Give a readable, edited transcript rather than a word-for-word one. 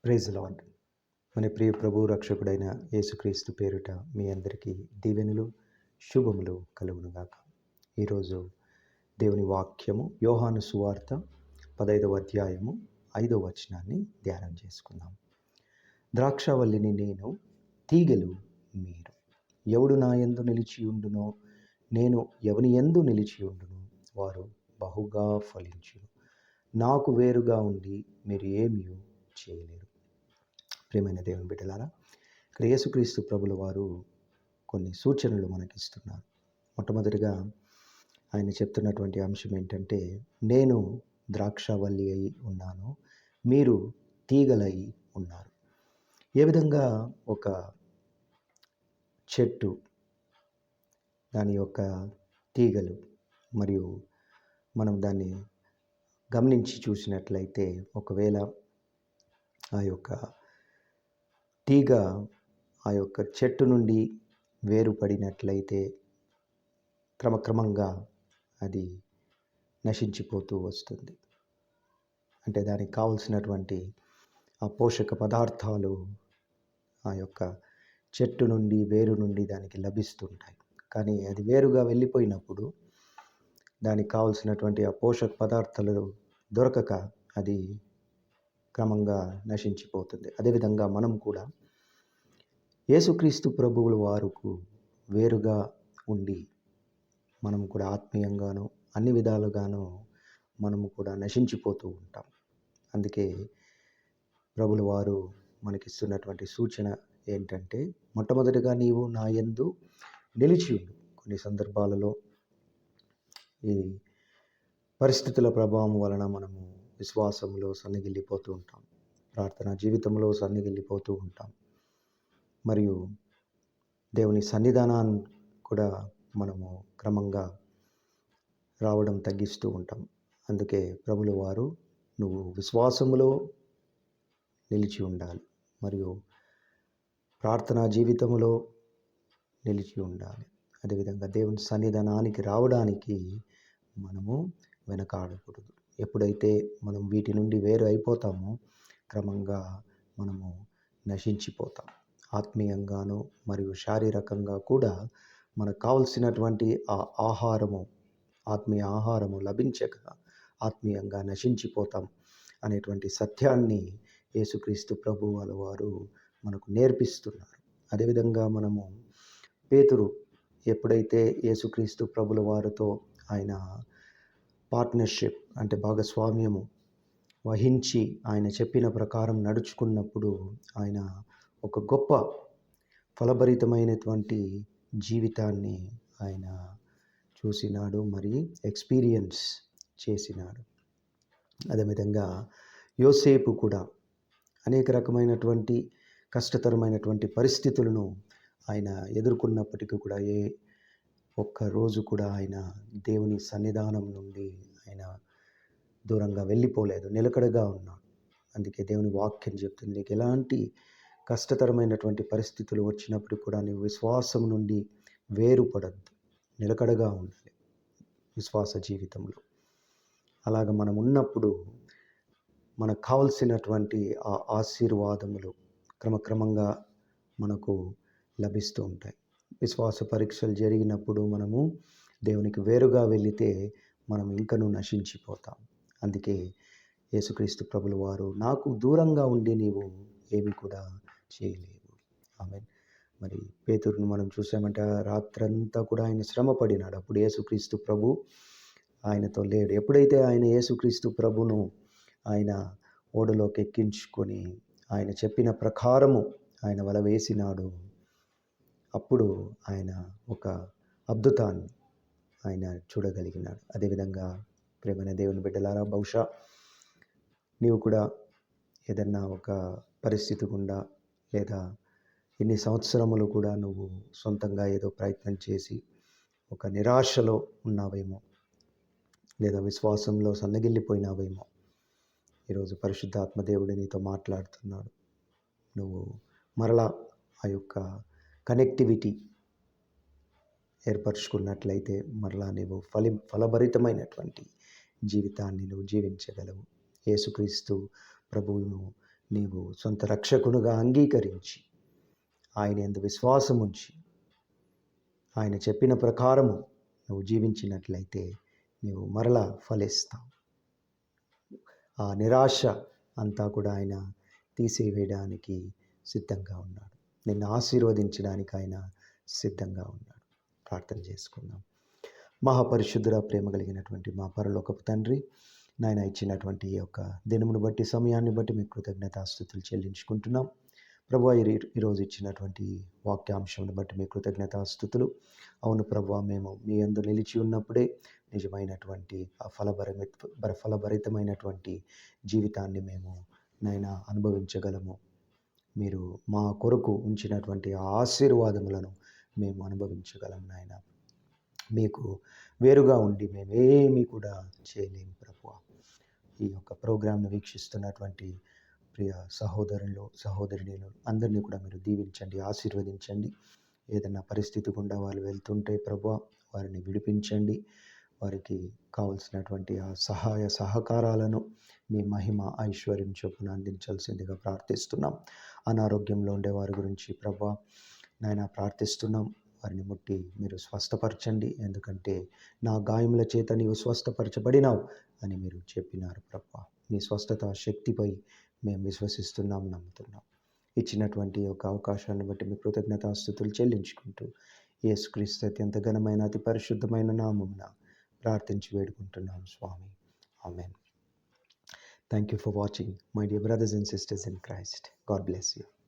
Praise lord. మన ప్రియ ప్రభు రక్షకుడైన యేసుక్రీస్తు పేరిట మీ అందరికీ దీవెనలు శుభములు కలుగునుగాక. ఈరోజు దేవుని వాక్యము యోహాను సువార్త 15వ అధ్యాయము 5వ వచనాన్ని ధ్యానం చేసుకుందాం. ద్రాక్షావల్లిని నేను, తీగెలు మీరు. ఎవడు నా యందు నిలిచి ఉండునో, నేను ఎవని యందు నిలిచి ఉండునో వారు బహుగా ఫలించును. నాకు వేరుగా ఉండి మీరు ఏమీ చేయలేరు. ప్రియమైన దేవుని బిడ్డలారా, ఇక్కడ యేసుక్రీస్తు ప్రభుల వారు కొన్ని సూచనలు మనకిస్తున్నారు. మొట్టమొదటిగా ఆయన చెప్తున్నటువంటి అంశం ఏంటంటే, నేను ద్రాక్షావల్లి అయి ఉన్నాను, మీరు తీగలై ఉన్నారు. ఏ విధంగా ఒక చెట్టు దాని యొక్క తీగలు మరియు మనం దాన్ని గమనించి చూసినట్లయితే, ఒకవేళ ఆ యొక్క తీగ ఆ యొక్క చెట్టు నుండి వేరుపడినట్లయితే క్రమక్రమంగా అది నశించిపోతూ వస్తుంది. అంటే దానికి కావలసినటువంటి ఆ పోషక పదార్థాలు ఆ యొక్క చెట్టు నుండి వేరు నుండి దానికి లభిస్తుంటాయి. కానీ అది వేరుగా వెళ్ళిపోయినప్పుడు దానికి కావలసినటువంటి ఆ పోషక పదార్థాలు దొరకక అది క్రమంగా నశించిపోతుంది. అదేవిధంగా మనం కూడా యేసుక్రీస్తు ప్రభువుల వారుకు వేరుగా ఉండి మనం కూడా ఆత్మీయంగాను అన్ని విధాలుగాను మనము కూడా నశించిపోతూ ఉంటాం. అందుకే ప్రభుల వారు మనకిస్తున్నటువంటి సూచన ఏంటంటే, మొట్టమొదటిగా నీవు నా యందు నిలిచి ఉండు. కొన్ని సందర్భాలలో ఈ పరిస్థితుల ప్రభావం వలన మనము విశ్వాసంలో సన్నగిల్లిపోతూ ఉంటాం, ప్రార్థనా జీవితంలో సన్నగిల్లిపోతూ ఉంటాం, మరియు దేవుని సన్నిధానాన్ని కూడా మనము క్రమంగా రావడం తగ్గిస్తూ ఉంటాం. అందుకే ప్రభుల వారు నువ్వు విశ్వాసములో నిలిచి ఉండాలి మరియు ప్రార్థనా జీవితంలో నిలిచి ఉండాలి. అదేవిధంగా దేవుని సన్నిధానానికి రావడానికి మనము వెనకాడకూడదు. ఎప్పుడైతే మనం వీటి నుండి వేరు అయిపోతామో క్రమంగా మనము నశించిపోతాం. ఆత్మీయంగాను మరియు శారీరకంగా కూడా మనకు కావలసినటువంటి ఆ ఆహారము, ఆత్మీయ ఆహారము లభించక ఆత్మీయంగా నశించిపోతాం అనేటువంటి సత్యాన్ని యేసుక్రీస్తు ప్రభువుల వారు మనకు నేర్పిస్తున్నారు. అదేవిధంగా మనము పేతురు ఎప్పుడైతే యేసుక్రీస్తు ప్రభుల వారితో ఆయన పార్ట్నర్షిప్ అంటే భాగస్వామ్యము వహించి ఆయన చెప్పిన ప్రకారం నడుచుకున్నప్పుడు ఆయన ఒక గొప్ప ఫలభరితమైనటువంటి జీవితాన్ని ఆయన చూసినాడు, మరి ఎక్స్పీరియన్స్ చేసినాడు. అదేవిధంగా యోసేపు కూడా అనేక రకమైనటువంటి కష్టతరమైనటువంటి పరిస్థితులను ఆయన ఎదుర్కొన్నప్పటికీ కూడా ఒక్క రోజు కూడా ఆయన దేవుని సన్నిధానం నుండి ఆయన దూరంగా వెళ్ళిపోలేదు, నిలకడగా ఉన్నాడు. అందుకే దేవుని వాక్యం చెప్తుంది, నీకు ఎలాంటి కష్టతరమైనటువంటి పరిస్థితులు వచ్చినప్పుడు కూడా నీవు విశ్వాసం నుండి వేరుపడద్దు, నిలకడగా ఉండాలి విశ్వాస జీవితంలో. అలాగ మనం ఉన్నప్పుడు మనకు కావలసినటువంటి ఆ ఆశీర్వాదములు క్రమక్రమంగా మనకు లభిస్తూ ఉంటాయి. విశ్వాస పరీక్షలు జరిగినప్పుడు మనము దేవునికి వేరుగా వెళితే మనం ఇంకనూ నశించిపోతాం. అందుకే యేసుక్రీస్తు ప్రభుల వారు నాకు దూరంగా ఉండి నీవు ఏమి కూడా చేయలేవు. ఆమేన్. మరి పేతురును మనం చూసామంటే రాత్రంతా కూడా ఆయన శ్రమ పడినాడు. అప్పుడు యేసుక్రీస్తు ప్రభు ఆయనతో లేడు. ఎప్పుడైతే ఆయన యేసుక్రీస్తు ప్రభును ఆయన ఓడలోకి ఎక్కించుకొని ఆయన చెప్పిన ప్రకారము ఆయన వల వేసినాడు, అప్పుడు ఆయన ఒక అద్భుతాన్ని ఆయన చూడగలిగినాడు. అదేవిధంగా ప్రేమైన దేవుని బిడ్డలారా, బహుశా నీవు కూడా ఏదన్నా ఒక పరిస్థితి గుండా లేదా ఎన్ని సంవత్సరములు కూడా నువ్వు సొంతంగా ఏదో ప్రయత్నం చేసి ఒక నిరాశలో ఉన్నావేమో, లేదా విశ్వాసంలో సన్నగిల్లిపోయినావేమో. ఈరోజు పరిశుద్ధాత్మ దేవుడు నీతో మాట్లాడుతున్నాడు. నువ్వు మరలా ఆ యొక్క కనెక్టివిటీ ఏర్పరచుకున్నట్లయితే మరలా నీవు ఫలభరితమైనటువంటి జీవితాన్ని నువ్వు జీవించగలవు. యేసుక్రీస్తు ప్రభువును నీవు సొంత రక్షకునిగా అంగీకరించి ఆయన యందు విశ్వాసం ఉంచి ఆయన చెప్పిన ప్రకారము నువ్వు జీవించినట్లయితే నీవు మరలా ఫలిస్తావు. ఆ నిరాశ అంతా కూడా ఆయన తీసివేయడానికి సిద్ధంగా ఉన్నాడు. నిన్ను ఆశీర్వదించడానికి ఆయన సిద్ధంగా ఉన్నాడు. ప్రార్థన చేసుకుందాం. మహాపరిశుద్ధుడ, ప్రేమ కలిగినటువంటి మా పరలోకపు తండ్రి, నాయన ఇచ్చినటువంటి ఈ యొక్క దినమును బట్టి, సమయాన్ని బట్టి మీకు కృతజ్ఞతాస్తుతులు చెల్లించుకుంటున్నాం. ప్రభువా, ఈరోజు ఇచ్చినటువంటి వాక్యాంశంను బట్టి మీ కృతజ్ఞతాస్తుతులు. అవును ప్రభువా, మేము మీ యందు నిలిచి ఉన్నప్పుడే నిజమైనటువంటి ఆ ఫలభరితమైనటువంటి జీవితాన్ని మేము నాయన అనుభవించగలము. మీరు మా కొరకు ఉంచినటువంటి ఆశీర్వాదములను మేము అనుభవించగలం నాయన. మీకు వేరుగా ఉండి మేమేమీ కూడా చేయలేము ప్రభువా. ఈ యొక్క ప్రోగ్రాంను వీక్షిస్తున్నటువంటి ప్రియ సహోదరులు, సహోదరులు అందరినీ కూడా మీరు దీవించండి, ఆశీర్వదించండి. ఏదైనా పరిస్థితి గుండా వాళ్ళు వెళ్తుంటే ప్రభువా, వారిని విడిపించండి. వారికి కావలసినటువంటి ఆ సహాయ సహకారాలను మీ మహిమ ఐశ్వర్యం చొప్పున అందించాల్సిందిగా ప్రార్థిస్తున్నాం. అనారోగ్యంలో ఉండే వారి గురించి ప్రభువా నాయన ప్రార్థిస్తున్నాం. వారిని ముట్టి మీరు స్వస్థపరచండి. ఎందుకంటే నా గాయముల చేత నీవు స్వస్థపరచబడినావు అని మీరు చెప్పినారు ప్రభువా. మీ స్వస్థత శక్తిపై మేము విశ్వసిస్తున్నాం, నమ్ముతున్నాం. ఇచ్చినటువంటి ఒక అవకాశాన్ని బట్టి మీ కృతజ్ఞతాస్తుతులు చెల్లించుకుంటూ యేసుక్రీస్తు అత్యంత ఘనమైన అతి పరిశుద్ధమైన నామమున ప్రార్థించి వేడుకుంటున్నాం స్వామి. ఆమేన్. Thank you for watching, my dear brothers and sisters in Christ. God bless you.